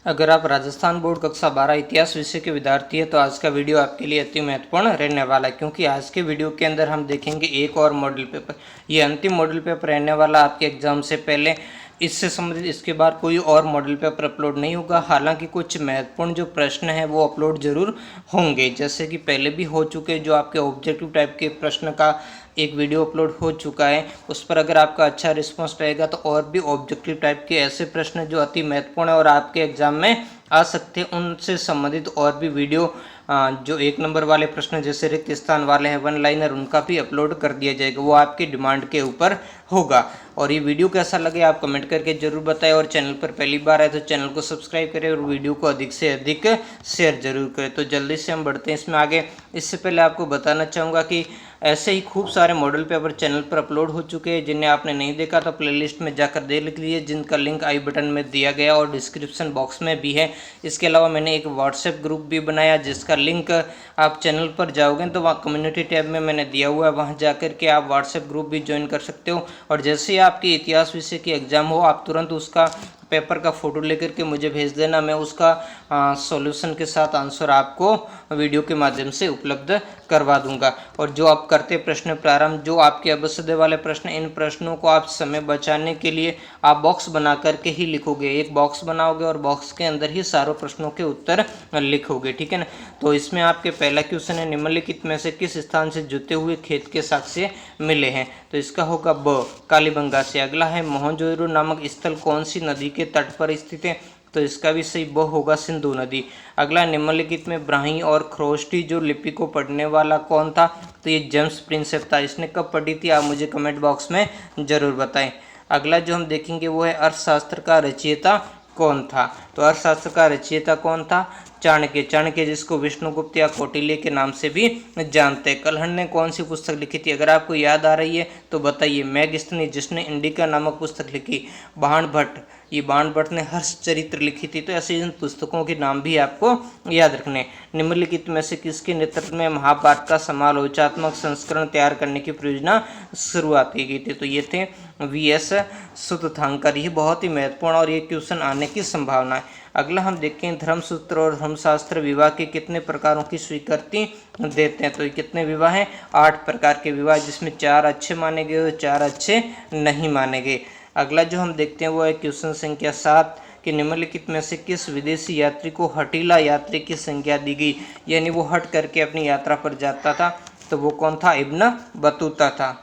अगर आप राजस्थान बोर्ड कक्षा 12 इतिहास विषय के विद्यार्थी हैं तो आज का वीडियो आपके लिए अति महत्वपूर्ण रहने वाला है, क्योंकि आज के वीडियो के अंदर हम देखेंगे एक और मॉडल पेपर। ये अंतिम मॉडल पेपर रहने वाला आपके एग्जाम से पहले। इससे संबंधित इसके बाद कोई और मॉडल पेपर अपलोड नहीं होगा। हालांकि कुछ महत्वपूर्ण जो प्रश्न हैं वो अपलोड जरूर होंगे, जैसे कि पहले भी हो चुके जो आपके ऑब्जेक्टिव टाइप के प्रश्न का एक वीडियो अपलोड हो चुका है। उस पर अगर आपका अच्छा रिस्पांस रहेगा तो और भी ऑब्जेक्टिव टाइप के ऐसे प्रश्न जो अति महत्वपूर्ण है और आपके एग्जाम में आ सकते हैं उनसे संबंधित और भी वीडियो जो 1 नंबर वाले प्रश्न जैसे रिक्त स्थान वाले हैं, वन लाइनर, उनका भी अपलोड कर दिया जाएगा। वो आपकी डिमांड के ऊपर होगा। और ये वीडियो कैसा लगे आप कमेंट करके जरूर बताएं, और चैनल पर पहली बार आए तो चैनल को सब्सक्राइब करें और वीडियो को अधिक से अधिक शेयर जरूर करें। तो जल्दी से हम बढ़ते हैं इसमें आगे। इससे पहले आपको बताना चाहूँगा कि ऐसे ही खूब सारे मॉडल पेपर चैनल पर अपलोड हो चुके हैं। जिन्हें आपने नहीं देखा तो प्लेलिस्ट में जाकर देख लीजिए, जिनका लिंक आई बटन में दिया गया और डिस्क्रिप्शन बॉक्स में भी है। इसके अलावा मैंने एक व्हाट्सएप ग्रुप भी बनाया जिसका लिंक आप चैनल पर जाओगे तो वहाँ कम्युनिटी टैब में मैंने दिया हुआ है, वहाँ जाकर के आप व्हाट्सएप ग्रुप भी ज्वाइन कर सकते हो। और जैसे ही आपकी इतिहास विषय की एग्जाम हो आप तुरंत उसका पेपर का फ़ोटो लेकर के मुझे भेज देना। मैं उसका सॉल्यूशन के साथ आंसर आपको वीडियो के माध्यम से उपलब्ध करवा दूंगा। और जो आप करते प्रश्न प्रारंभ, जो आपके अवश्य वाले प्रश्न, इन प्रश्नों को आप समय बचाने के लिए आप बॉक्स बना करके ही लिखोगे। एक बॉक्स बनाओगे और बॉक्स के अंदर ही सारों प्रश्नों के उत्तर लिखोगे, ठीक है ना। तो इसमें आपके पहला क्वेश्चन है, निम्नलिखित में से किस स्थान से जुते हुए खेत के साक्ष्य मिले हैं? तो इसका होगा ब, कालीबंगा से। अगला है, मोहनजोदड़ो नामक स्थल कौन सी नदी के तट पर स्थित है? तो इसका भी सही ब होगा, सिंधु नदी। अगला, निम्नलिखित में ब्राह्मी और खरोष्टी जो लिपि को पढ़ने वाला कौन था? तो ये जेम्स प्रिंसेप था। इसने कब पढ़ी थी आप मुझे कमेंट बॉक्स में जरूर बताएं। अगला जो हम देखेंगे वो है, अर्थशास्त्र का रचयिता कौन था? तो अर्थशास्त्र का रचयिता कौन था? चाणक्य। चाणक्य जिसको विष्णुगुप्त या कौटिल्य के नाम से भी जानते हैं। कल्हण ने कौन सी पुस्तक लिखी थी? अगर आपको याद आ रही है तो बताइए। मेगस्थनी जिसने इंडिका नामक पुस्तक लिखी। बाणभट्ट, ये बाणभट्ट ने हर्षचरित्र लिखी थी। तो ऐसे इन पुस्तकों के नाम भी आपको याद रखने। निम्नलिखित में से किसके नेतृत्व में महाभारत का समालोचनात्मक संस्करण तैयार करने की परियोजना शुरुआत की गई थी? तो ये थे वी.एस. सुतथांकर। ये बहुत ही महत्वपूर्ण और ये क्वेश्चन आने की संभावना है। अगला हम देखें, धर्मसूत्र और धर्मशास्त्र विवाह के कितने प्रकारों की स्वीकृति देते हैं? तो ये कितने विवाह हैं? 8 प्रकार के विवाह, जिसमें 4 अच्छे माने गए और 4 अच्छे नहीं माने गए। अगला जो हम देखते हैं वो है क्वेश्चन संख्या 7 कि निम्नलिखित में से किस विदेशी यात्री को हठीला यात्री की संज्ञा दी गई? यानी वो हट करके अपनी यात्रा पर जाता था। तो वो कौन था? इब्न बतूता था।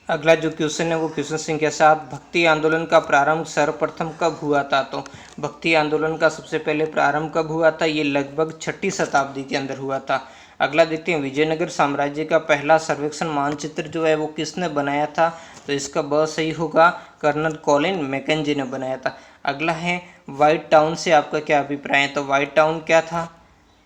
अगला जो क्वेश्चन है वो क्वेश्चन संख्या 7, भक्ति आंदोलन का प्रारंभ सर्वप्रथम कब हुआ था? तो भक्ति आंदोलन का सबसे पहले प्रारंभ कब हुआ था? ये लगभग 6ठी शताब्दी के अंदर हुआ था। अगला देखते हैं, विजयनगर साम्राज्य का पहला सर्वेक्षण मानचित्र जो है वो किसने बनाया था? तो इसका ब सही होगा, कर्नल कॉलिन मैकेंजी ने बनाया था। अगला है, व्हाइट टाउन से आपका क्या अभिप्राय है? तो व्हाइट टाउन क्या था?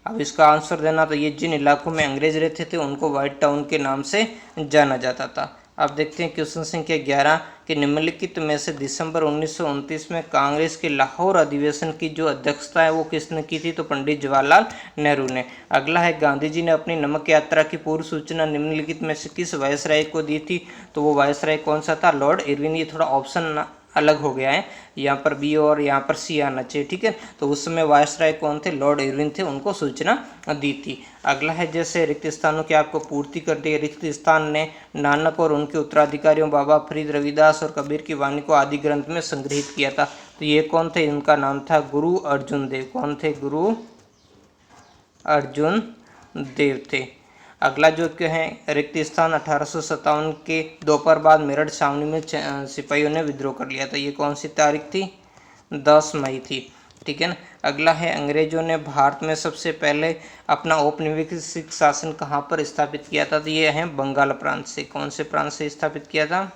अब इसका आंसर देना। तो ये जिन इलाकों में अंग्रेज रहते थे उनको व्हाइट टाउन के नाम से जाना जाता था। अब देखते हैं क्वेश्चन संख्या 11 कि निम्नलिखित में से दिसंबर 1929 में कांग्रेस के लाहौर अधिवेशन की जो अध्यक्षता है वो किसने की थी? तो पंडित जवाहरलाल नेहरू ने। अगला है, गांधी जी ने अपनी नमक यात्रा की पूर्व सूचना निम्नलिखित में से किस वायसराय को दी थी? तो वो वायसराय कौन सा था? Lord Irwin. ये थोड़ा ऑप्शन अलग हो गया है, यहाँ पर बी और यहाँ पर सी आना चाहिए, ठीक है। तो उस समय वायसराय कौन थे? लॉर्ड इरविन थे, उनको सूचना दी थी। अगला है, जैसे रिक्त स्थानों की आपको पूर्ति कर दी। रिक्त स्थान ने नानक और उनके उत्तराधिकारियों बाबा फरीद, रविदास और कबीर की वाणी को आदि ग्रंथ में संग्रहित किया था। तो ये कौन थे? इनका नाम था गुरु अर्जुन देव। कौन थे? गुरु अर्जुन देव थे। अगला जो है, रिक्त स्थान 1857 के दोपहर बाद मेरठ छावनी में सिपाहियों ने विद्रोह कर लिया था। ये कौन सी तारीख थी? 10 मई थी, ठीक है ना। अगला है, अंग्रेजों ने भारत में सबसे पहले अपना औपनिवेशिक शासन कहाँ पर स्थापित किया था? तो ये है बंगाल प्रांत से। कौन से प्रांत से स्थापित किया था?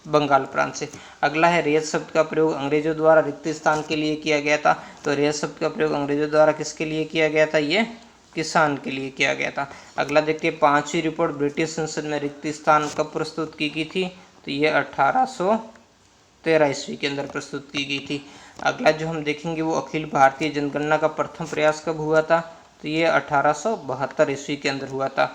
बंगाल प्रांत से। अगला है, रेत शब्द का प्रयोग अंग्रेजों द्वारा रिक्त स्थान के लिए किया गया था। तो रेत शब्द का प्रयोग अंग्रेजों द्वारा किसके लिए किया गया था? ये किसान के लिए किया गया था। अगला देखिए, 5वीं रिपोर्ट ब्रिटिश संसद में रिक्त स्थान कब प्रस्तुत की गई थी? तो ये 1813 ईस्वी के अंदर प्रस्तुत की गई थी। अगला जो हम देखेंगे वो अखिल भारतीय जनगणना का प्रथम प्रयास कब हुआ था? तो ये 1872 ईस्वी के अंदर हुआ था।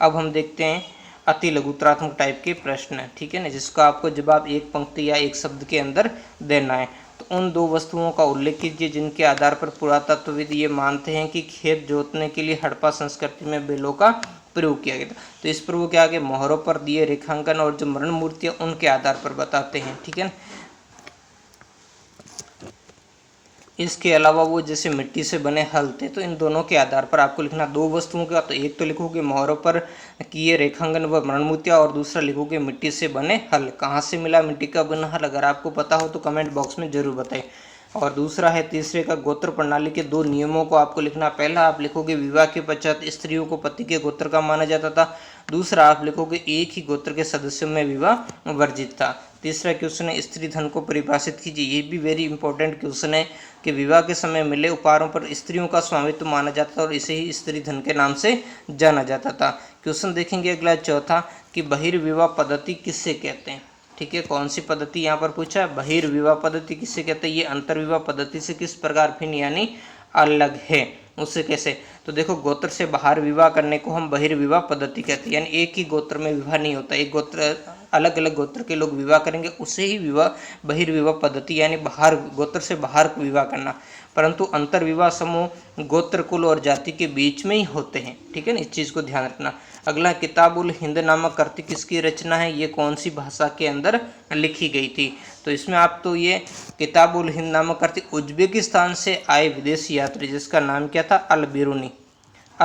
अब हम देखते हैं अति लघुत्रात्मक टाइप के प्रश्न, ठीक है ना, जिसका आपको जवाब एक पंक्ति या एक शब्द के अंदर देना है। तो उन दो वस्तुओं का उल्लेख कीजिए जिनके आधार पर पुरातत्वविद ये मानते हैं कि खेत जोतने के लिए हड़प्पा संस्कृति में बैलों का प्रयोग किया गया था। तो इस पर वो क्या आगे मोहरों पर दिए रेखांकन और जो मरण मूर्तियां उनके आधार पर बताते हैं। ठीक है, इसके अलावा वो जैसे मिट्टी से बने हल थे, तो इन दोनों के आधार पर आपको लिखना दो वस्तुओं का, तो एक तो लिखोगे मोहरों पर किए रेखांकन व मरणमूर्तियाँ, और दूसरा लिखोगे मिट्टी से बने हल। कहाँ से मिला मिट्टी का बना हल, अगर आपको पता हो तो कमेंट बॉक्स में जरूर बताएं। और दूसरा है तीसरे का गोत्र प्रणाली के दो नियमों को आपको लिखना। पहला आप लिखोगे विवाह के पश्चात स्त्रियों को पति के गोत्र का माना जाता था। दूसरा आप लिखोगे एक ही गोत्र के सदस्यों में विवाह वर्जित था। तीसरा क्वेश्चन है स्त्री धन को परिभाषित कीजिए। ये भी वेरी इंपॉर्टेंट क्वेश्चन है कि विवाह के समय मिले उपहारों पर स्त्रियों का स्वामित्व माना जाता था और इसे ही स्त्री धन के नाम से जाना जाता था। क्वेश्चन देखेंगे अगला चौथा कि बहिर्विवाह पद्धति किससे कहते हैं। ठीक है, कौन सी पद्धति यहाँ पर पूछा है, बहिर्विवाह पद्धति किससे कहते हैं, ये अंतर्विवाह पद्धति से किस प्रकार भिन्न यानी अलग है, उससे कैसे। तो देखो गोत्र से बाहर विवाह करने को हम बहिर्विवाह पद्धति कहते हैं, यानी एक ही गोत्र में विवाह नहीं होता, एक गोत्र अलग अलग गोत्र के लोग विवाह करेंगे उसे ही विवाह बहिर्विवाह पद्धति यानी बाहर गोत्र से बाहर विवाह करना। परंतु अंतर्विवाह समूह गोत्र कुल और जाति के बीच में ही होते हैं। ठीक है ना, इस चीज़ को ध्यान रखना। अगला किताबुल हिंद नामक कृति किसकी रचना है, ये कौन सी भाषा के अंदर लिखी गई थी। तो इसमें आप तो ये किताबुल हिंद नामक कृति उज्बेकिस्तान से आए विदेशी यात्री जिसका नाम क्या था, अल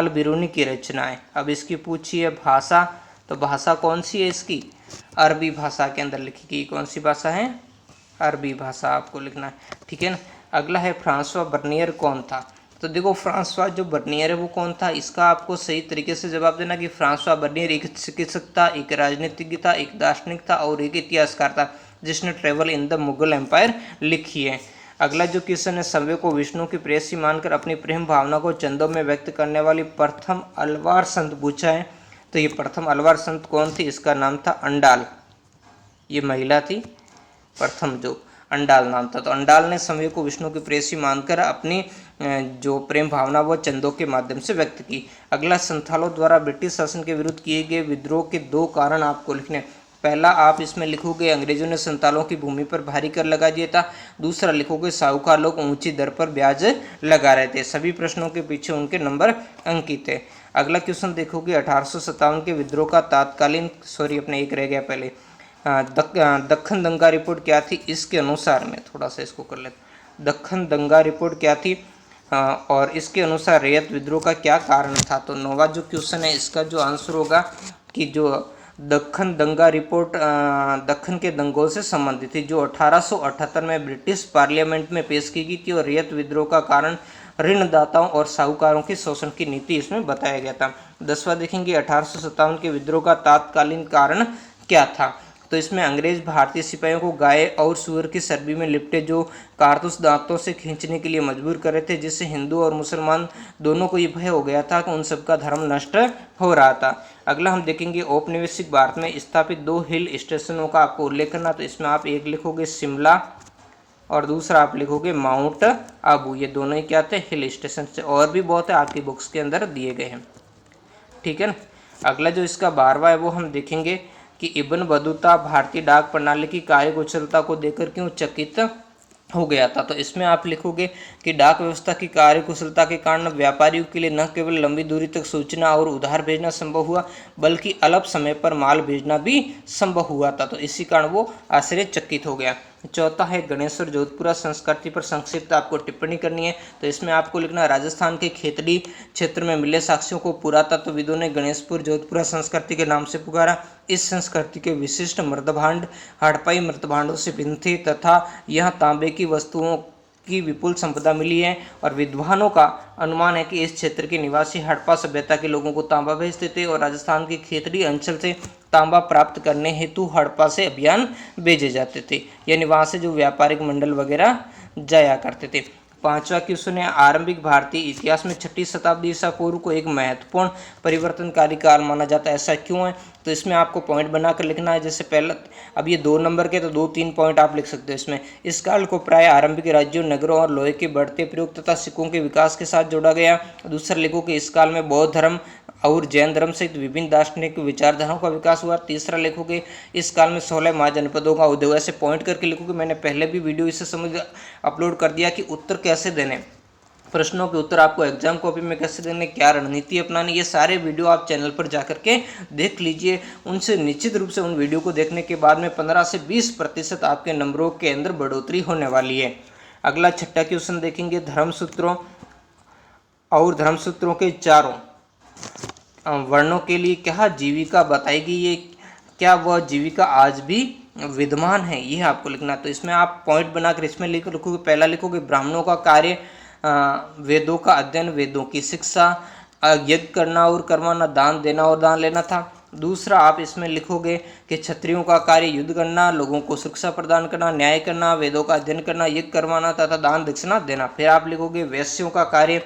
बिरूनी की रचना है। अब इसकी पूछिए भाषा, तो भाषा कौन सी है इसकी, अरबी भाषा के अंदर लिखी गई। कौन सी भाषा है, अरबी भाषा आपको लिखना है। ठीक है ना। अगला है फ्रांसवा बर्नियर कौन था। तो देखो फ्रांसवा जो बर्नियर है वो कौन था, इसका आपको सही तरीके से जवाब देना कि फ्रांसवा बर्नियर एक चिकित्सक था, एक राजनीतिज्ञ था, एक दार्शनिक था और एक इतिहासकार था जिसने travel in the Mughal empire लिखी है। अगला जो क्वेश्चन है सव्य को विष्णु की प्रेयसी मानकर अपनी प्रेम भावना को चंदों में व्यक्त करने वाली प्रथम अलवार संत पूछा है। तो ये प्रथम अलवार संत कौन थी, इसका नाम था अंडाल। ये महिला थी, प्रथम जो अंडाल नाम था। तो अंडाल ने समय को विष्णु की प्रेयसी मानकर अपनी जो प्रेम भावना वो चंदों के माध्यम से व्यक्त की। अगला संथालों द्वारा ब्रिटिश शासन के विरुद्ध किए गए विद्रोह के दो कारण आपको लिखने। पहला आप इसमें लिखोगे अंग्रेजों ने संथालों की भूमि पर भारी कर लगा दिया था। दूसरा लिखोगे साहूकार लोग ऊंची दर पर ब्याज लगा रहे थे। सभी प्रश्नों के पीछे उनके नंबर अंकित है। अगला क्वेश्चन देखोगे 1857 के विद्रोह का तात्कालीन अपने एक रह गया पहले दक्खन दंगा रिपोर्ट क्या थी, इसके अनुसार मैं थोड़ा सा इसको कर लेता। दक्खन दंगा रिपोर्ट क्या थी और इसके अनुसार रैयत विद्रोह का क्या कारण था। तो नौवा जो क्वेश्चन है इसका जो आंसर होगा कि जो दक्खन दंगा रिपोर्ट दक्खन के दंगों से संबंधित थी जो 1878 में ब्रिटिश पार्लियामेंट में पेश की गई थी और रैयत विद्रोह का कारण ऋणदाताओं और साहूकारों की शोषण की नीति इसमें बताया गया था। 10वां देखेंगे 1857 के विद्रोह का तात्कालीन कारण क्या था। तो इसमें अंग्रेज भारतीय सिपाहियों को गाय और सूअर की चर्बी में लिपटे जो कारतूस दांतों से खींचने के लिए मजबूर कर रहे थे, जिससे हिंदू और मुसलमान दोनों को ये भय हो गया था कि उन सबका धर्म नष्ट हो रहा था। अगला हम देखेंगे औपनिवेशिक भारत में स्थापित दो हिल स्टेशनों का आपको उल्लेख करना। तो इसमें आप एक लिखोगे शिमला और दूसरा आप लिखोगे माउंट आबू। ये दोनों ही क्या थे, हिल स्टेशन से। और भी बहुत है आपकी बुक्स के अंदर दिए गए हैं। ठीक है ना। अगला जो इसका 12वां है वो हम देखेंगे कि इब्न बतूता भारतीय डाक प्रणाली की कार्यकुशलता को देखकर क्यों चकित हो गया था। तो इसमें आप लिखोगे कि डाक व्यवस्था की कार्यकुशलता के कारण व्यापारियों के लिए न केवल लंबी दूरी तक सूचना और उधार भेजना संभव हुआ बल्कि अल्प समय पर माल भेजना भी संभव हुआ था। तो इसी कारण वो आश्चर्यचकित हो गया। चौथा है गणेश्वर जोधपुरा संस्कृति पर संक्षिप्त आपको टिप्पणी करनी है। तो इसमें आपको लिखना राजस्थान के खेतड़ी क्षेत्र में मिले साक्ष्यों को पुरातत्वविदों ने गणेशपुर जोधपुरा संस्कृति के नाम से पुकारा। इस संस्कृति के विशिष्ट मृतभांड हड़प्पाई मृतभांडों से भिन्न थे तथा यह तांबे की वस्तुओं की विपुल संपदा मिली है और विद्वानों का अनुमान है कि इस क्षेत्र के निवासी हड़प्पा सभ्यता के लोगों को तांबा भेजते थे और राजस्थान के खेतड़ी अंचल से तांबा प्राप्त करने हेतु हड़प्पा से अभियान भेजे जाते थे, यानी वहाँ से जो व्यापारिक मंडल वगैरह जाया करते थे। 5वां क्वेश्चन है आरंभिक भारतीय इतिहास में 6वीं शताब्दी ईसा पूर्व को एक महत्वपूर्ण परिवर्तनकारी काल माना जाता है, ऐसा क्यों है। तो इसमें आपको पॉइंट बनाकर लिखना है। जैसे पहला अब ये 2 नंबर के तो 2-3 पॉइंट आप लिख सकते हो इसमें। इस काल को प्राय आरंभिक राज्यों नगरों और लोहे के बढ़ते प्रयोग तथा सिक्कों के विकास के साथ जोड़ा गया। दूसरा लिखो कि इस काल में बौद्ध धर्म और जैन धर्म सहित विभिन्न दार्शनिक विचारधाराओं का विकास हुआ। तीसरा लिखोगे इस काल में 16 महाजनपदों का उदय हुआ। ऐसे पॉइंट करके लिखोगे। मैंने पहले भी वीडियो इससे समझ अपलोड कर दिया कि उत्तर कैसे देने, प्रश्नों के उत्तर आपको एग्जाम कॉपी में कैसे देने, क्या रणनीति अपनानी, ये सारे वीडियो आप चैनल पर जाकर के देख लीजिए। उनसे निश्चित रूप से उन वीडियो को देखने के बाद में 15 से 20% आपके नंबरों के अंदर बढ़ोतरी होने वाली है। अगला छठा क्वेश्चन देखेंगे, धर्मसूत्रों और धर्मसूत्रों के चारों वर्णों के लिए क्या जीविका बताएगी, ये क्या वह जीविका आज भी विद्यमान है, ये आपको लिखना। तो इसमें आप पॉइंट बनाकर इसमें लिखोगे। पहला लिखोगे ब्राह्मणों का कार्य वेदों का अध्ययन, वेदों की शिक्षा, यज्ञ करना और करवाना, दान देना और दान लेना था। दूसरा आप इसमें लिखोगे कि क्षत्रियों का कार्य युद्ध करना, लोगों को शिक्षा प्रदान करना, न्याय करना, वेदों का अध्ययन करना, यज्ञ करवाना तथा दान दक्षिणा देना। फिर आप लिखोगे वैश्यों का कार्य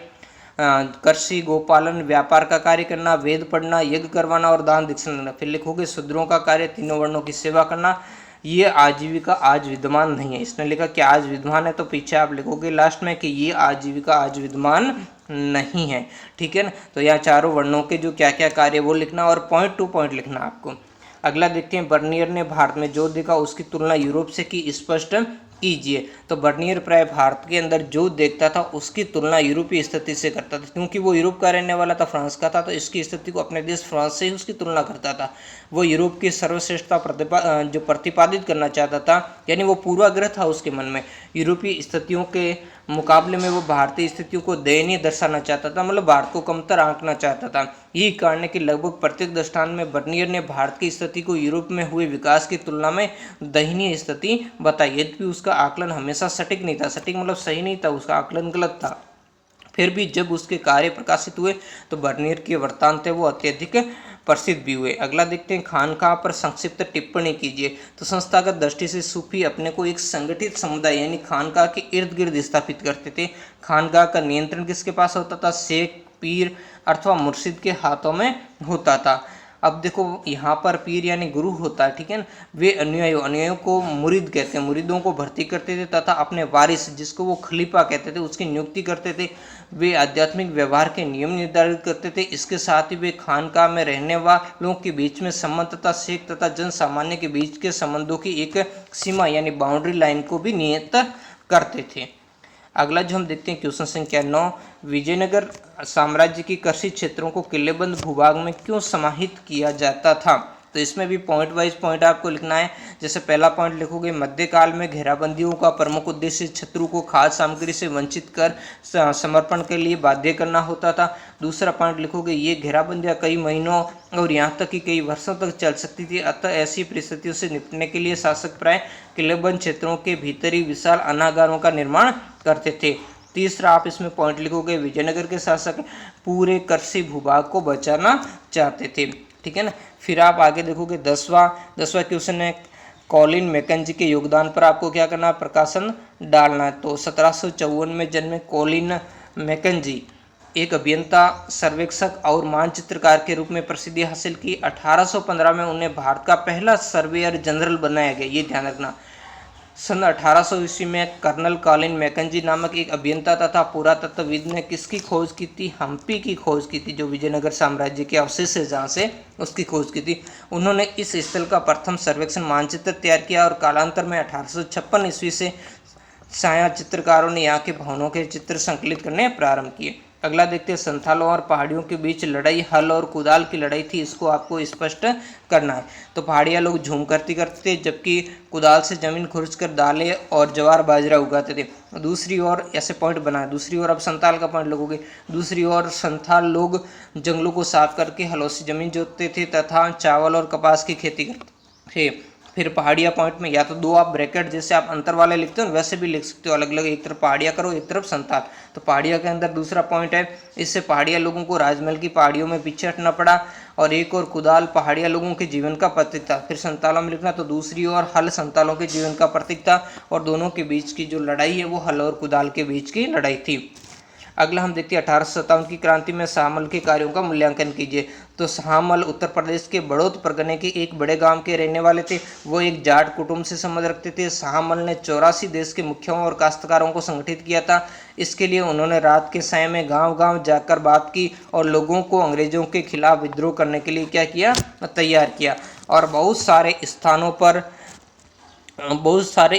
कृषि, गोपालन, व्यापार का कार्य करना, वेद पढ़ना, यज्ञ करवाना और दान दक्षिणा देना। फिर लिखोगे शूद्रों का कार्य तीनों वर्णों की सेवा करना, ये आजीविका आज विद्यमान नहीं है। इसने लिखा कि आज विद्यमान है, तो पीछे आप लिखोगे लास्ट में कि ये आजीविका आज विद्यमान नहीं है। ठीक है ना। तो यहाँ चारों वर्णों के जो क्या क्या कार्य वो लिखना और पॉइंट टू पॉइंट लिखना आपको। अगला देखते हैं, बर्नियर ने भारत में जो देखा उसकी तुलना यूरोप से की, स्पष्ट कीजिए। तो बर्नियर प्राय भारत के अंदर जो देखता था उसकी तुलना यूरोपीय स्थिति से करता था, क्योंकि वो यूरोप का रहने वाला था, फ्रांस का था, तो इसकी स्थिति को अपने देश फ्रांस से ही उसकी तुलना करता था। वो यूरोप की सर्वश्रेष्ठता जो प्रतिपादित करना चाहता था, यानी वो पूर्वाग्रह था उसके मन में, यूरोपीय स्थितियों के मुकाबले में वो भारतीय स्थितियों को दयनीय दर्शाना चाहता था, मतलब भारत को कमतर आंकना चाहता था। यही कारण है कि लगभग प्रत्येक दृष्टांत में बर्नियर ने भारत की स्थिति को यूरोप में हुए विकास की तुलना में दयनीय स्थिति बताई। यद्यपि उसका आकलन हमेशा सटीक नहीं था, सटीक मतलब सही नहीं था, उसका आकलन गलत था। फिर भी जब उसके कार्य प्रकाशित हुए तो बर्नियर के वृत्तांत वो अत्यधिक प्रसिद्ध भी हुए। अगला देखते हैं, खानकाह पर संक्षिप्त टिप्पणी कीजिए। तो संस्थागत दृष्टि से सूफी अपने को एक संगठित समुदाय यानी खानकाह के इर्द गिर्द स्थापित करते थे। खानकाह का नियंत्रण किसके पास होता था? शेख, पीर अथवा मुर्शिद के हाथों में होता था। अब देखो यहाँ पर पीर यानी गुरु होता है, ठीक है ना। वे अनुयायियों को मुरीद कहते हैं, मुरीदों को भर्ती करते थे तथा अपने वारिस जिसको वो खलीफा कहते थे उसकी नियुक्ति करते थे। वे आध्यात्मिक व्यवहार के नियम निर्धारित करते थे। इसके साथ ही वे खानकाह में रहने वालों के बीच में संबंध तथा शेख तथा जन सामान्य के बीच के संबंधों की एक सीमा यानी बाउंड्री लाइन को भी नियत करते थे। अगला जो हम देखते हैं क्वेश्चन संख्या 9, विजयनगर साम्राज्य की कृषि क्षेत्रों को किलेबंद भूभाग में क्यों समाहित किया जाता था? तो इसमें भी पॉइंट वाइज पॉइंट आपको लिखना है। जैसे पहला पॉइंट लिखोगे, मध्यकाल में घेराबंदियों का प्रमुख उद्देश्य शत्रु को खाद्य सामग्री से वंचित कर समर्पण के लिए बाध्य करना होता था। दूसरा पॉइंट लिखोगे, ये घेराबंदियां कई महीनों और यहाँ तक कि कई वर्षों तक चल सकती थी। अतः ऐसी परिस्थितियों से निपटने के लिए शासक प्राय किलेबंद क्षेत्रों के भीतर ही विशाल अनागारों का निर्माण करते थे। तीसरा आप इसमें पॉइंट लिखोगे, विजयनगर के शासक पूरे कृषि भूभाग को बचाना चाहते थे, ठीक है ना। फिर आप आगे देखोगे 10वां क्वेश्चन है, कॉलिन मैकेंजी के योगदान पर आपको क्या करना है? प्रकाशन डालना है। तो 1754 में जन्मे कॉलिन मैकेंजी एक अभियंता, सर्वेक्षक और मानचित्रकार के रूप में प्रसिद्धि हासिल की। 1815 में उन्हें भारत का पहला सर्वेयर जनरल बनाया गया, ये ध्यान रखना। सन 1800 ईस्वी में कर्नल कॉलिन मैकेंजी नामक एक अभियंता तथा पुरातत्वविद ने किसकी खोज की थी? हम्पी की खोज की थी, जो विजयनगर साम्राज्य के अवशेष है जहाँ से, उसकी खोज की थी। उन्होंने इस स्थल का प्रथम सर्वेक्षण मानचित्र तैयार किया और कालांतर में 1856 ईस्वी से छाया चित्रकारों ने यहाँ के भवनों के चित्र संकलित करने प्रारंभ किए। अगला देखते हैं, संथालों और पहाड़ियों के बीच लड़ाई हल और कुदाल की लड़ाई थी, इसको आपको स्पष्ट करना है। तो पहाड़िया लोग झूम करते थे, जबकि कुदाल से जमीन खुरच कर दालें और ज्वार बाजरा उगाते थे। दूसरी ओर ऐसे पॉइंट बनाए, दूसरी ओर अब संथाल का पॉइंट लगोगे। दूसरी ओर संथाल लोग जंगलों को साफ करके हलों से जमीन जोतते थे तथा चावल और कपास की खेती करते थे। फिर पहाड़िया पॉइंट में या तो दो आप ब्रैकेट जैसे आप अंतर वाले लिखते हो वैसे भी लिख सकते हो, अलग अलग, एक तरफ पहाड़िया करो एक तरफ संथाल। तो पहाड़िया के अंदर दूसरा पॉइंट है, इससे पहाड़िया लोगों को राजमहल की पहाड़ियों में पीछे हटना पड़ा। और एक और कुदाल पहाड़िया लोगों के जीवन का प्रतीक था। फिर संतालों में लिखना, तो दूसरी ओर हल संतालों के जीवन का प्रतीक था और दोनों के बीच की जो लड़ाई है वो हल और कुदाल के बीच की लड़ाई थी। अगला हम देखते हैं 1857 की क्रांति में शामिल के कार्यों का मूल्यांकन कीजिए। तो शाहमल उत्तर प्रदेश के बड़ौद परगने के एक बड़े गांव के रहने वाले थे। वो एक जाट कुटुंब से संबंध रखते थे। शाहमल ने 84 देश के मुखियाओं और काश्तकारों को संगठित किया था। इसके लिए उन्होंने रात के समय में गांव-गांव जाकर बात की और लोगों को अंग्रेजों के खिलाफ विद्रोह करने के लिए क्या किया, तैयार किया। और बहुत सारे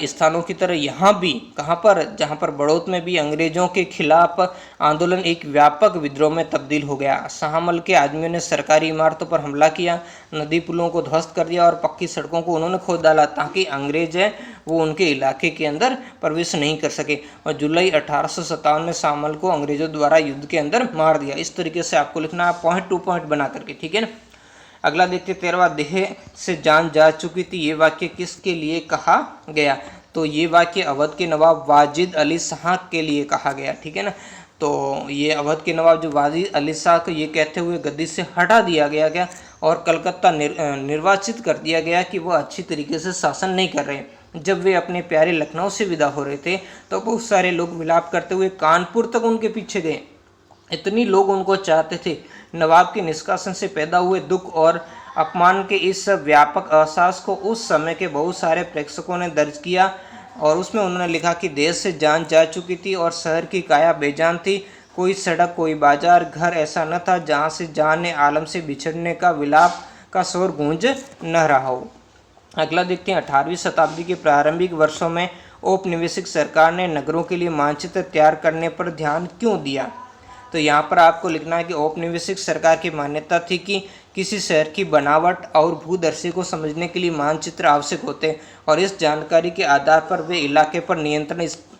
स्थानों की तरह यहाँ भी, कहाँ पर, जहाँ पर बड़ौद में भी अंग्रेजों के खिलाफ आंदोलन एक व्यापक विद्रोह में तब्दील हो गया। शाहमल के आदमियों ने सरकारी इमारतों पर हमला किया, नदी पुलों को ध्वस्त कर दिया और पक्की सड़कों को उन्होंने खोद डाला ताकि अंग्रेज है वो उनके इलाके के अंदर प्रवेश नहीं कर सके। और जुलाई 1857 में शाहमल को अंग्रेजों द्वारा युद्ध के अंदर मार दिया। इस तरीके से आपको लिखना है पॉइंट टू पॉइंट बना करके, ठीक है ना। अगला देखते 13वां, देह से जान जा चुकी थी, ये वाक्य किसके लिए कहा गया? तो ये वाक्य अवध के नवाब वाजिद अली शाह के लिए कहा गया, ठीक है ना। तो ये अवध के नवाब जो वाजिद अली शाह को ये कहते हुए गद्दी से हटा दिया गया और कलकत्ता निर्वाचित कर दिया गया कि वह अच्छी तरीके से शासन नहीं कर रहे। जब वे अपने प्यारे लखनऊ से विदा हो रहे थे तो बहुत सारे लोग विलाप करते हुए कानपुर तक उनके पीछे गए। इतनी लोग उनको चाहते थे। नवाब के निष्कासन से पैदा हुए दुख और अपमान के इस व्यापक एहसास को उस समय के बहुत सारे प्रेक्षकों ने दर्ज किया और उसमें उन्होंने लिखा कि देश से जान जा चुकी थी और शहर की काया बेजान थी। कोई सड़क, कोई बाजार, घर ऐसा न था जहाँ से जान आलम से बिछड़ने का विलाप का शोर गूंज न रहा हो। अगला देखते हैं 18वीं शताब्दी के प्रारंभिक वर्षों में औपनिवेशिक सरकार ने नगरों के लिए मानचित्र तैयार करने पर ध्यान क्यों दिया? तो यहाँ पर आपको लिखना है कि औपनिवेशिक सरकार की मान्यता थी कि किसी शहर की बनावट और भूदर्शी को समझने के लिए मानचित्र आवश्यक होते हैं और इस जानकारी के आधार पर वे इलाके पर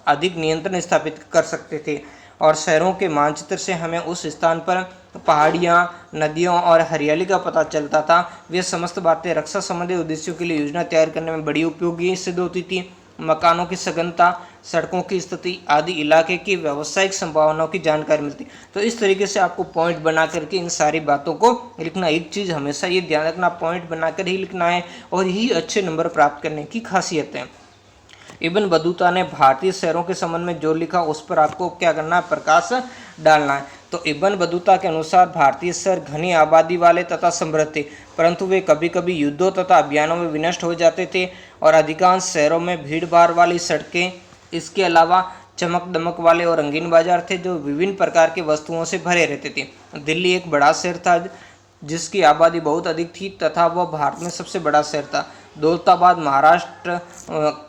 अधिक नियंत्रण स्थापित कर सकते थे। और शहरों के मानचित्र से हमें उस स्थान पर पहाड़ियाँ, नदियों और हरियाली का पता चलता था। वे समस्त बातें रक्षा संबंधी उद्देश्यों के लिए योजना तैयार करने में बड़ी उपयोगी सिद्ध होती थी। मकानों की सघनता, सड़कों की स्थिति आदि इलाके की व्यावसायिक संभावनाओं की जानकारी मिलती। तो इस तरीके से आपको पॉइंट बना करके इन सारी बातों को लिखना। एक चीज़ हमेशा ये ध्यान रखना, पॉइंट बनाकर ही लिखना है और यही अच्छे नंबर प्राप्त करने की खासियत है। इब्न बतूता ने भारतीय शहरों के संबंध में जो लिखा उस पर आपको क्या करना है, प्रकाश डालना है। तो इब्न बतूता के अनुसार भारतीय शहर घनी आबादी वाले तथा समृद्ध थे, परंतु वे कभी कभी युद्धों तथा अभियानों में विनष्ट हो जाते थे और अधिकांश शहरों में भीड़ भाड़ वाली सड़कें, इसके अलावा चमक दमक वाले और रंगीन बाजार थे जो विभिन्न प्रकार के वस्तुओं से भरे रहते थे। दिल्ली एक बड़ा शहर था जिसकी आबादी बहुत अधिक थी तथा वह भारत में सबसे बड़ा शहर था। दौलताबाद महाराष्ट्र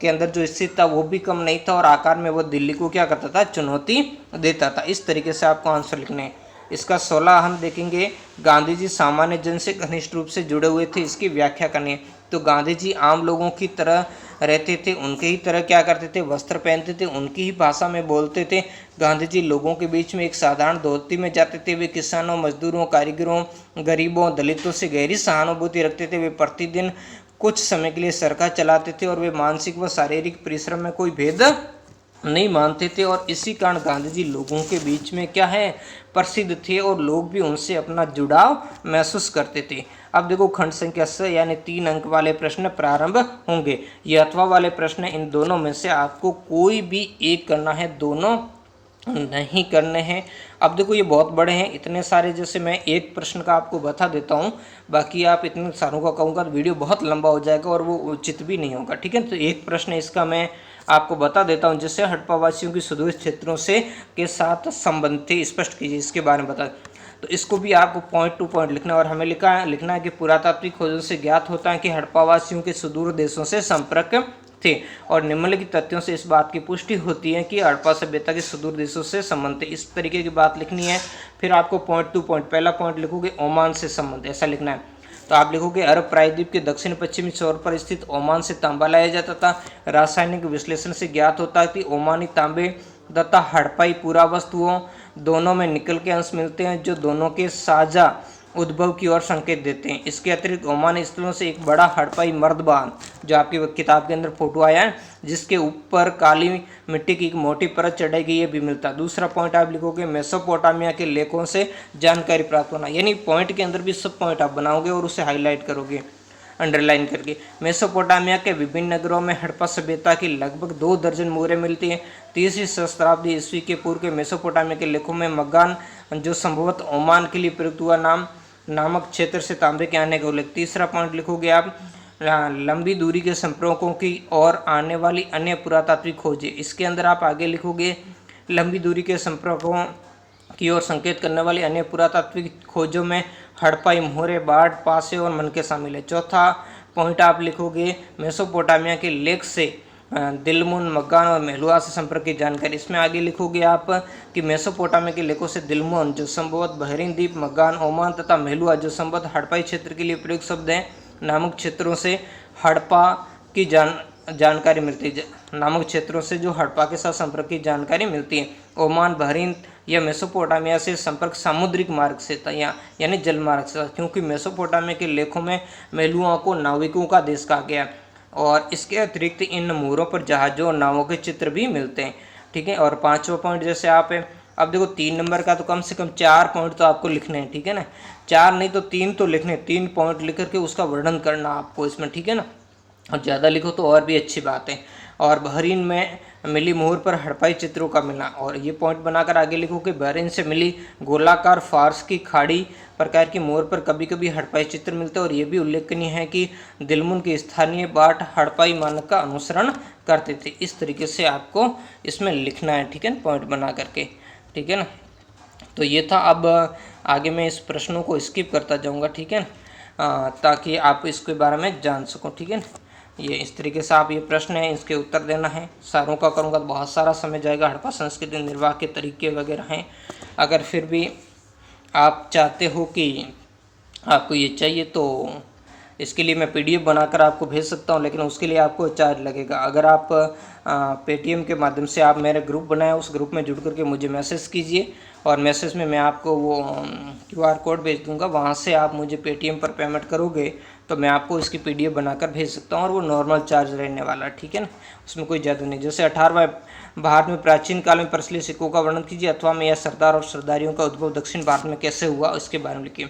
के अंदर जो स्थित था वो भी कम नहीं था और आकार में वह दिल्ली को क्या करता था, चुनौती देता था। इस तरीके से आपको आंसर लिखने हैं। इसका 16 हम देखेंगे, गांधी जी सामान्य जन से घनिष्ठ रूप से जुड़े हुए थे, इसकी व्याख्या करनी है। तो गांधी जी आम लोगों की तरह रहते थे, उनके ही तरह क्या करते थे, वस्त्र पहनते थे, उनकी ही भाषा में बोलते थे। गांधी जी लोगों के बीच में एक साधारण धोती में जाते थे। वे किसानों, मजदूरों, कारीगरों, गरीबों, दलितों से गहरी सहानुभूति रखते थे। वे प्रतिदिन कुछ समय के लिए चरखा चलाते थे और वे मानसिक व शारीरिक परिश्रम में कोई भेद नहीं मानते थे और इसी कारण गांधी जी लोगों के बीच में क्या है, प्रसिद्ध थे और लोग भी उनसे अपना जुड़ाव महसूस करते थे। अब देखो खंड संख्या 6 यानी 3 अंक वाले प्रश्न प्रारंभ होंगे। ये अथवा वाले प्रश्न, इन दोनों में से आपको कोई भी एक करना है, दोनों नहीं करने हैं। अब देखो ये बहुत बड़े हैं, इतने सारे, जैसे मैं एक प्रश्न का आपको बता देता हूँ, बाकी आप इतने सारों का कहूँगा तो वीडियो बहुत लंबा हो जाएगा और वो उचित भी नहीं होगा, ठीक है। तो एक प्रश्न इसका मैं आपको बता देता हूँ, जिससे हड़प्पावासियों की सुदूर क्षेत्रों से के साथ संबंध थे, स्पष्ट कीजिए, इसके बारे में बता। तो इसको भी आपको पॉइंट टू पॉइंट लिखना है और हमें लिखना है कि पुरातात्विक खोजों से ज्ञात होता है कि हड़प्पावासियों के सुदूर देशों से संपर्क थे और निम्नलिखित तथ्यों से इस बात की पुष्टि होती है कि हड़प्पा सभ्यता के सुदूर देशों से संबंध थे। इस तरीके की बात लिखनी है। फिर आपको पॉइंट टू पॉइंट, पहला पॉइंट लिखोगे ओमान से संबंध, ऐसा लिखना है। तो आप लिखोगे अरब प्रायद्वीप के दक्षिण पश्चिमी छोर पर स्थित ओमान से तांबा लाया जाता था। रासायनिक विश्लेषण से ज्ञात होता है कि ओमानी तांबे तथा हड़प्पाई पुरावस्तुओं दोनों में निकल के अंश मिलते हैं जो दोनों के साझा उद्भव की ओर संकेत देते हैं। इसके अतिरिक्त ओमानी स्थलों से एक बड़ा हड़प्पाई मर्दबान, जो आपकी किताब के अंदर फोटो आया है, जिसके ऊपर काली मिट्टी की एक मोटी परत चढ़ाई गई है, भी मिलता है। दूसरा पॉइंट आप लिखोगे मेसोपोटामिया के लेखों से जानकारी प्राप्त होना, यानी पॉइंट के अंदर भी सब पॉइंट आप बनाओगे और उसे हाईलाइट करोगे अंडरलाइन करके। मेसोपोटामिया के विभिन्न नगरों में हड़प्पा सभ्यता की लगभग 2 दर्जन मोहरें मिलती हैं। 30वीं सहस्त्राब्दी ईस्वी के पूर्व के मेसोपोटामिया के लेखों में मगान, जो संभवतः ओमान के लिए प्रयुक्त हुआ नाम नामक क्षेत्र से तांबे के आने का उल्लेख। तीसरा पॉइंट लिखोगे आप लंबी दूरी के संपर्कों की ओर आने वाली अन्य पुरातात्विक खोजें। इसके अंदर आप आगे लिखोगे लंबी दूरी के संपर्कों की ओर संकेत करने वाली अन्य पुरातात्विक खोजों में हड़प्पा, मोहरे, बाढ़, पासे और मनके शामिल है। चौथा पॉइंट आप लिखोगे मेसोपोटामिया के लेख से दिलमुन, मग्गान और मेहलुआ से संपर्क की जानकारी। इसमें आगे लिखोगे आप कि मेसोपोटामिया के लेखों से दिलमुन जो संभवतः बहरीन द्वीप, मग्गान, ओमान तथा मेहलुआ जो संभवतः हड़प्पाई क्षेत्र के लिए प्रयुक्त शब्द हैं नामक क्षेत्रों से हड़प्पा की जानकारी मिलती है। नामक क्षेत्रों से जो हड़प्पा के साथ संपर्क की जानकारी मिलती है। ओमान, बहरीन या मेसोपोटामिया से संपर्क सामुद्रिक मार्ग से था यानी जल मार्ग से था, क्योंकि मेसोपोटामिया के लेखों में मेहलुआ को नाविकों का देश कहा गया और इसके अतिरिक्त इन मोहरों पर जहाज़ों और नावों के चित्र भी मिलते हैं। ठीक है। और पांचवा पॉइंट जैसे आप है, अब देखो 3 नंबर का तो कम से कम 4 पॉइंट तो आपको लिखने हैं। ठीक है ना, 4 नहीं तो 3 तो लिखने, 3 पॉइंट लिख करके उसका वर्णन करना आपको इसमें। ठीक है ना, और ज़्यादा लिखो तो और भी अच्छी बात है। और बहरीन में मिली मोहर पर हड़प्पाई चित्रों का मिलना, और ये पॉइंट बनाकर आगे लिखो कि बहरीन से मिली गोलाकार फारस की खाड़ी प्रकार की मोहर पर कभी कभी हड़प्पाई चित्र मिलते हैं। और ये भी उल्लेखनीय है कि दिलमुन के स्थानीय बाट हड़प्पाई मानक का अनुसरण करते थे। इस तरीके से आपको इसमें लिखना है। ठीक है, पॉइंट बना करके। ठीक है ना, तो ये था। अब आगे मैं इस प्रश्नों को स्किप करता जाऊँगा। ठीक है, ताकि आप इसके बारे में जान सको। ठीक है, ये इस तरीके से आप ये प्रश्न है इसके उत्तर देना है। सारों का करूँगा तो बहुत सारा समय जाएगा। हड़प्पा संस्कृति निर्वाह के तरीके वगैरह हैं। अगर फिर भी आप चाहते हो कि आपको ये चाहिए तो इसके लिए मैं पीडीएफ बनाकर आपको भेज सकता हूँ, लेकिन उसके लिए आपको चार्ज लगेगा। अगर आप पेटीएम के माध्यम से आप मेरे ग्रुप बनाए, उस ग्रुप में जुड़ करके मुझे मैसेज कीजिए और मैसेज में मैं आपको वो QR कोड भेज दूंगा। वहाँ से आप मुझे पेटीएम पर पेमेंट करोगे तो मैं आपको इसकी पीडीएफ बनाकर भेज सकता हूँ, और वो नॉर्मल चार्ज रहने वाला। ठीक है ना, उसमें कोई ज़्यादा नहीं। जैसे 18वां भारत में प्राचीन काल में प्रचलित सिक्कों का वर्णन कीजिए, अथवा में यह सरदार और सरदारियों का उद्भव दक्षिण भारत में कैसे हुआ इसके बारे में लिखिए।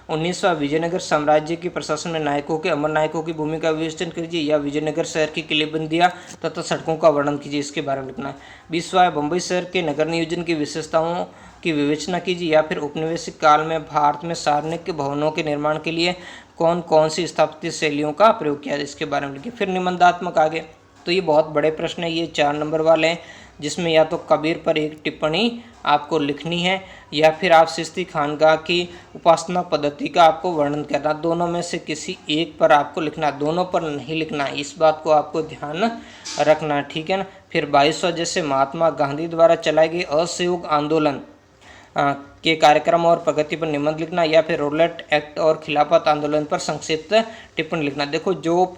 19वां विजयनगर साम्राज्य के प्रशासन में नायकों के अमर नायकों की भूमिका विवेचन कीजिए, या विजयनगर शहर की किलेबंदियाँ तथा सड़कों का वर्णन कीजिए, इसके बारे में लिखना है। 20वां बम्बई शहर के नगर नियोजन की विशेषताओं की विवेचना कीजिए, या फिर औपनिवेशिक काल में भारत में सार्वजनिक भवनों के निर्माण के लिए कौन कौन सी स्थापत्य शैलियों का प्रयोग किया, इसके बारे में लिखिए। फिर निबंधात्मक आगे, तो ये बहुत बड़े प्रश्न है, ये 4 नंबर वाले हैं, जिसमें या तो कबीर पर एक टिप्पणी आपको लिखनी है, या फिर आप चिश्ती खानगाह की उपासना पद्धति का आपको वर्णन करना। दोनों में से किसी एक पर आपको लिखना, दोनों पर नहीं लिखना है, इस बात को आपको ध्यान रखना। ठीक है ना। फिर 22वां जैसे महात्मा गांधी द्वारा चलाए गए असहयोग आंदोलन के कार्यक्रम और प्रगति पर निबंध लिखना, या फिर रोलेट एक्ट और खिलाफत आंदोलन पर संक्षिप्त टिप्पणी लिखना। देखो जो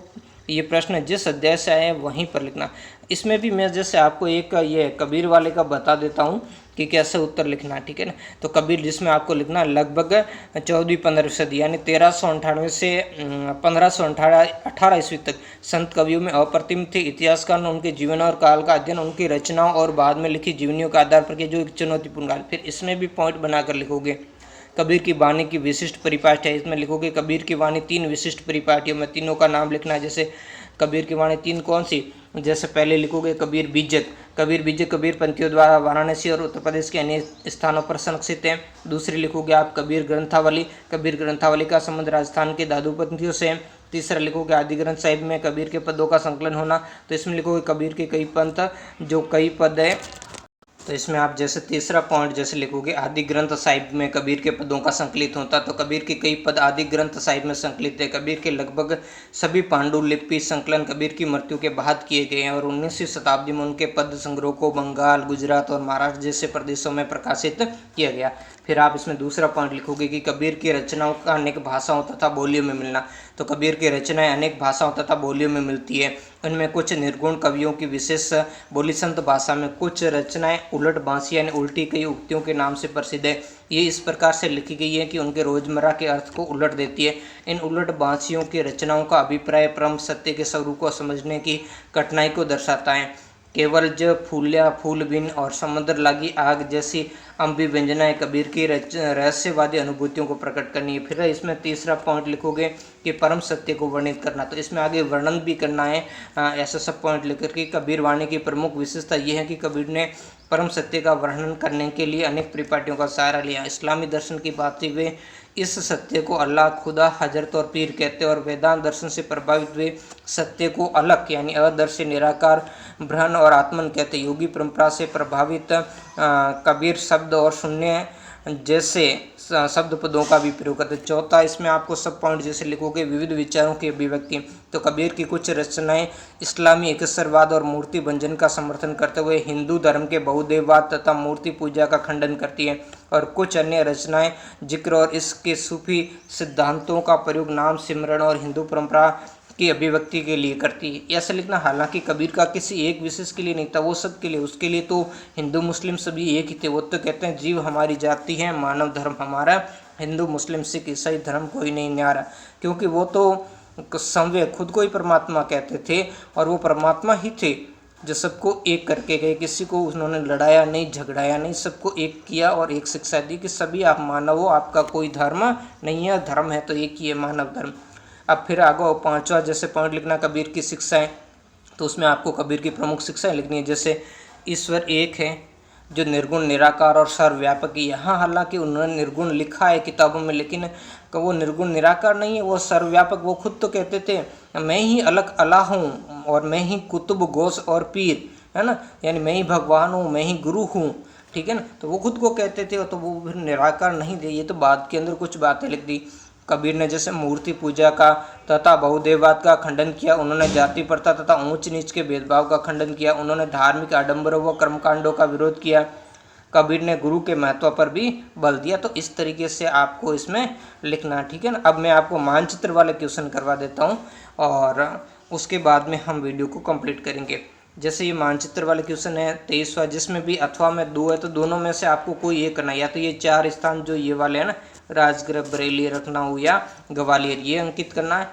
ये प्रश्न जिस अध्याय से आए हैं वहीं पर लिखना। इसमें भी मैं जैसे आपको एक ये कबीर वाले का बता देता हूँ कि कैसे उत्तर लिखना है। ठीक है ना, तो कबीर जिसमें आपको लिखना लगभग 14वीं-15वीं सदी यानी 1398 से 1518 ईस्वी तक संत कवियों में अप्रतिम थे। इतिहासकार ने उनके जीवन और काल का अध्ययन उनकी रचनाओं और बाद में लिखी जीवनियों के आधार पर किया, जो एक चुनौतीपूर्ण काल। फिर इसमें भी पॉइंट बनाकर लिखोगे। कबीर की वाणी की विशिष्ट परिभाषा है, इसमें लिखोगे कबीर की वाणी 3 विशिष्ट परिपाटियों में, तीनों का नाम लिखना है। जैसे कबीर की वाणी 3 कौन सी, जैसे पहले लिखोगे कबीर बीजक। कबीर बीजक कबीर पंथियों द्वारा वाराणसी और उत्तर प्रदेश के अन्य स्थानों पर संरक्षित हैं। दूसरी लिखोगे आप कबीर ग्रंथावली। कबीर ग्रंथावली का संबंध राजस्थान के दादूपंथियों से है। तीसरा लिखोगे आदि ग्रंथ साहिब में कबीर के पदों का संकलन होना, तो इसमें लिखोगे कबीर के कई पंथ जो कई पद है, तो इसमें आप जैसे तीसरा पॉइंट जैसे लिखोगे आदि ग्रंथ साहिब में कबीर के पदों का संकलित होता, तो कबीर के कई पद आदि ग्रंथ साहिब में संकलित है। कबीर के लगभग सभी पांडुलिपि संकलन कबीर की मृत्यु के बाद किए गए हैं, और 19वीं शताब्दी में उनके पद संग्रह को बंगाल, गुजरात और महाराष्ट्र जैसे प्रदेशों में प्रकाशित किया गया। फिर आप इसमें दूसरा पॉइंट लिखोगे कि कबीर की रचनाओं का अनेक भाषाओं तथा बोलियों में मिलना, तो कबीर की रचनाएं अनेक भाषाओं तथा बोलियों में मिलती है। उनमें कुछ निर्गुण कवियों की विशेष बोली संत भाषा में, कुछ रचनाएं उलट बांसी यानी उल्टी कई उक्तियों के नाम से प्रसिद्ध है। ये इस प्रकार से लिखी गई है कि उनके रोजमर्रा के अर्थ को उलट देती है। इन उलट बांसियों की रचनाओं का अभिप्राय परम सत्य के स्वरूप को समझने की कठिनाई को दर्शाता है। केवल ज फूल्या फूल बिन और समुद्र लागी आग जैसी अम्बी व्यंजनाएं कबीर की रहस्यवादी अनुभूतियों को प्रकट करनी है। फिर इसमें तीसरा पॉइंट लिखोगे कि परम सत्य को वर्णित करना, तो इसमें आगे वर्णन भी करना है। ऐसा सब पॉइंट लेकर के कबीर वाणी की प्रमुख विशेषता ये है कि कबीर ने परम सत्य का वर्णन करने के लिए अनेक परिपाटियों का सहारा लिया। इस्लामी दर्शन की बात हुए इस सत्य को अल्लाह, खुदा, हजरत और पीर कहते हैं और वेदांत दर्शन से प्रभावित हुए सत्य को अलग यानी अदर्शी, निराकार, ब्रह्म और आत्मन कहते हैं। योगी परंपरा से प्रभावित कबीर शब्द और शून्य जैसे शब्द पदों का भी प्रयोग करते हैं। चौथा, इसमें आपको सब पॉइंट जैसे लिखोगे विविध विचारों की अभिव्यक्ति। तो कबीर की कुछ रचनाएं इस्लामी एकेश्वरवाद और मूर्ति भंजन का समर्थन करते हुए हिंदू धर्म के बहुदेववाद तथा मूर्ति पूजा का खंडन करती है और कुछ अन्य रचनाएं जिक्र और इसके सूफी सिद्धांतों का प्रयोग नाम सिमरन और हिंदू परंपरा की अभिव्यक्ति के लिए करती है। ऐसा लिखना, हालांकि कबीर का किसी एक विशेष के लिए नहीं था, वो सब के लिए, उसके लिए तो हिंदू मुस्लिम सभी एक ही थे। वो तो कहते हैं जीव हमारी जाति है, मानव धर्म हमारा, हिंदू मुस्लिम सिख ईसाई धर्म कोई नहीं न्यारा, क्योंकि वो तो संवय खुद को ही परमात्मा कहते थे और वो परमात्मा ही थे जो सबको एक करके गए। किसी को उन्होंने लड़ाया नहीं, झगड़ाया नहीं, सबको एक किया और एक शिक्षा दी कि सभी आप मानव हो, आपका कोई धर्म नहीं है, धर्म है तो एक ही है, मानव धर्म। अब फिर आगे पांचवा जैसे पॉइंट लिखना कबीर की शिक्षाएं, तो उसमें आपको कबीर की प्रमुख शिक्षाएं लिखनी है। जैसे ईश्वर एक है जो निर्गुण, निराकार और सर्वव्यापक है। यहाँ हालांकि उन्होंने निर्गुण लिखा है किताबों में, लेकिन वो निर्गुण निराकार नहीं है, वो सर्वव्यापक। वो खुद तो कहते थे मैं ही अलग अल्लाह हूँ और मैं ही कुतुब, गौस और पीर, है ना, यानी मैं ही भगवान हूँ, मैं ही गुरु हूँ, ठीक है ना। तो वो खुद को कहते थे, तो वो फिर निराकार नहीं थे। ये तो बाद के अंदर कुछ बातें लिख दी। कबीर ने जैसे मूर्ति पूजा का तथा बहुदेववाद का खंडन किया। उन्होंने जाति प्रथा तथा ऊंच नीच के भेदभाव का खंडन किया। उन्होंने धार्मिक आडंबरों व कर्मकांडों का विरोध किया। कबीर ने गुरु के महत्व पर भी बल दिया। तो इस तरीके से आपको इसमें लिखना, ठीक है ना। अब मैं आपको मानचित्र वाले क्वेश्चन करवा देता हूँ और उसके बाद में हम वीडियो को कंप्लीट करेंगे। जैसे ये मानचित्र वाले क्वेश्चन है 23वां, जिसमें भी अथवा में दो है, तो दोनों में से आपको कोई एक करना है। या तो ये चार स्थान जो ये वाले हैं ना, राजगृह, बरेली, लखनऊ या ग्वालियर, ये अंकित करना है,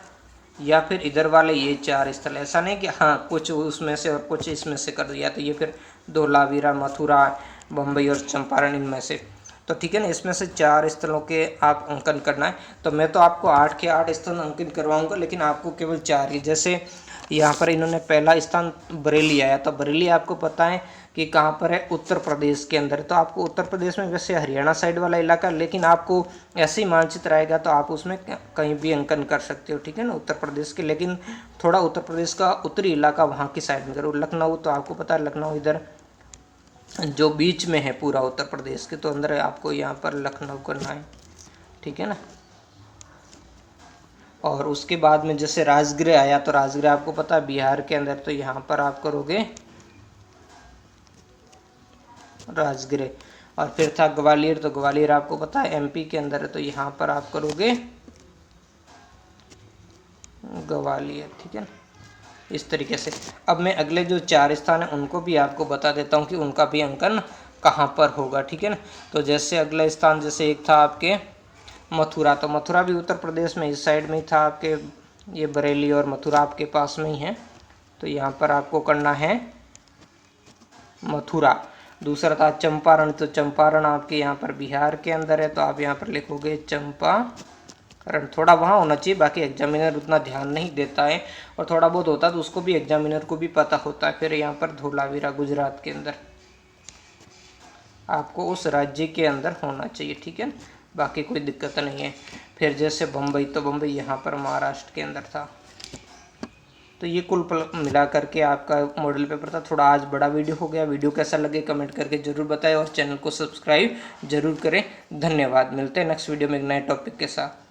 या फिर इधर वाले ये चार स्थल। ऐसा नहीं कि हाँ कुछ उसमें से और कुछ इसमें से कर दो, या तो ये फिर धोलावीरा, मथुरा, बम्बई और चंपारण, इनमें से। तो ठीक है ना, इसमें से चार स्थलों के आप अंकन करना है। तो मैं तो आपको 8 के 8 स्थल अंकित करवाऊंगा, लेकिन आपको केवल 4 ही। जैसे यहाँ पर इन्होंने पहला स्थान बरेली आया, तो बरेली आपको पता है कि कहाँ पर है, उत्तर प्रदेश के अंदर। तो आपको उत्तर प्रदेश में वैसे हरियाणा साइड वाला इलाका, लेकिन आपको ऐसे ही मानचित्र आएगा तो आप उसमें कहीं भी अंकन कर सकते हो, ठीक है ना, उत्तर प्रदेश के। लेकिन थोड़ा उत्तर प्रदेश का उत्तरी इलाका वहाँ की साइड में करो। लखनऊ तो आपको पता है, लखनऊ इधर जो बीच में है पूरा उत्तर प्रदेश के, तो अंदर आपको यहाँ पर लखनऊ करना है, ठीक है ना। और उसके बाद में जैसे राजगृह आया, तो राजगृह आपको पता है बिहार के अंदर, तो यहाँ पर आप करोगे राजगृह। और फिर था ग्वालियर, तो ग्वालियर आपको पता है एमपी के अंदर है, तो यहाँ पर आप करोगे ग्वालियर, ठीक है ना, इस तरीके से। अब मैं अगले जो 4 स्थान हैं उनको भी आपको बता देता हूँ कि उनका भी अंकन कहाँ पर होगा, ठीक है ना। तो जैसे अगला स्थान, जैसे एक था आपके मथुरा, तो मथुरा भी उत्तर प्रदेश में इस साइड में ही था आपके, ये बरेली और मथुरा आपके पास में ही है, तो यहाँ पर आपको करना है मथुरा। दूसरा था चंपारण, तो चंपारण आपके यहाँ पर बिहार के अंदर है, तो आप यहाँ पर लिखोगे चंपारण। थोड़ा वहाँ होना चाहिए, बाकी एग्जामिनर उतना ध्यान नहीं देता है, और थोड़ा बहुत होता है तो उसको भी एग्जामिनर को भी पता होता है। फिर यहाँ पर धोलावीरा गुजरात के अंदर, आपको उस राज्य के अंदर होना चाहिए, ठीक है, बाकी कोई दिक्कत नहीं है। फिर जैसे बम्बई, तो बम्बई यहाँ पर महाराष्ट्र के अंदर था। तो ये कुल मिला करके आपका मॉडल पेपर था। थोड़ा आज बड़ा वीडियो हो गया। वीडियो कैसा लगे कमेंट करके जरूर बताएं और चैनल को सब्सक्राइब जरूर करें। धन्यवाद। मिलते हैं नेक्स्ट वीडियो में एक नए टॉपिक के साथ।